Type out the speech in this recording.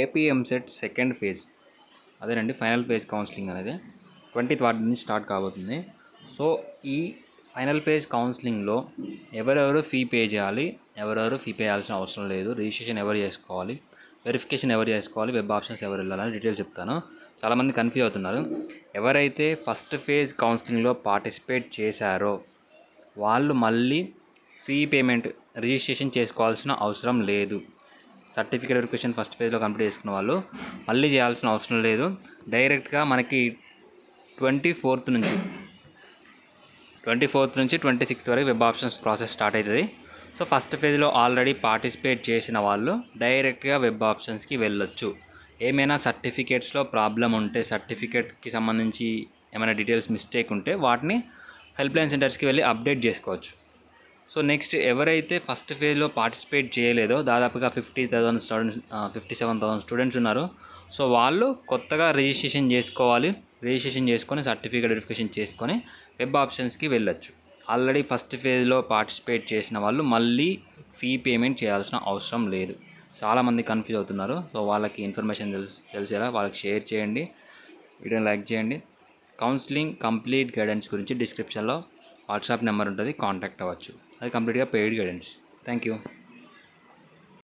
AP EAMCET second phase అదేనండి final phase counselling అనేది 23rd నుంచి స్టార్ట్ కాబోతుంది. సో ఈ ఫైనల్ ఫేజ్ కౌన్సిలింగ్లో ఎవరెవరు ఫీ పే చేయాలి, ఎవరెవరు ఫీ పే చేయాల్సిన అవసరం లేదు, రిజిస్ట్రేషన్ ఎవరు చేసుకోవాలి, వెరిఫికేషన్ ఎవరు చేసుకోవాలి, వెబ్ ఆప్షన్స్ ఎవరు వెళ్ళాలని డీటెయిల్స్ చెప్తాను. చాలామంది కన్ఫ్యూజ్ అవుతున్నారు. ఎవరైతే ఫస్ట్ ఫేజ్ కౌన్సిలింగ్లో పార్టిసిపేట్ చేశారో వాళ్ళు మళ్ళీ ఫీ పేమెంట్ రిజిస్ట్రేషన్ చేసుకోవాల్సిన అవసరం లేదు. సర్టిఫికేట్ వెరిఫికేషన్ ఫస్ట్ ఫేజ్లో కంప్లీట్ చేసుకున్న వాళ్ళు మళ్ళీ చేయాల్సిన అవసరం లేదు. డైరెక్ట్గా మనకి 24th నుంచి 26th వరకు వెబ్ ఆప్షన్స్ ప్రాసెస్ స్టార్ట్ అవుతుంది. సో ఫస్ట్ ఫేజ్లో ఆల్రెడీ పార్టిసిపేట్ చేసిన వాళ్ళు డైరెక్ట్గా వెబ్ ఆప్షన్స్కి వెళ్ళొచ్చు. ఏమైనా సర్టిఫికేట్స్లో ప్రాబ్లం ఉంటే, సర్టిఫికేట్కి సంబంధించి ఏమైనా డీటెయిల్స్ మిస్టేక్ ఉంటే వాటిని హెల్ప్లైన్ సెంటర్స్కి వెళ్ళి అప్డేట్ చేసుకోవచ్చు. సో నెక్స్ట్ ఎవరైతే ఫస్ట్ ఫేజ్లో పార్టిసిపేట్ చేయలేదో దాదాపుగా 57,000 స్టూడెంట్స్ ఉన్నారు. సో వాళ్ళు కొత్తగా రిజిస్ట్రేషన్ చేసుకోవాలి. రిజిస్ట్రేషన్ చేసుకొని సర్టిఫికేట్ వెరిఫికేషన్ చేసుకొని వెబ్ ఆప్షన్స్కి వెళ్ళొచ్చు. ఆల్రెడీ ఫస్ట్ ఫేజ్లో పార్టిసిపేట్ చేసిన వాళ్ళు మళ్ళీ ఫీ పేమెంట్ చేయాల్సిన అవసరం లేదు. చాలామంది కన్ఫ్యూజ్ అవుతున్నారు. సో వాళ్ళకి ఇన్ఫర్మేషన్ తెలిసేలా వాళ్ళకి షేర్ చేయండి, వీడియోని లైక్ చేయండి. కౌన్సిలింగ్ కంప్లీట్ గైడెన్స్ గురించి డిస్క్రిప్షన్లో వాట్సాప్ నెంబర్ ఉంటుంది, కాంటాక్ట్ అవ్వచ్చు. అది కంప్లీట్గా పెయిడ్ గైడెన్స్. Thank you.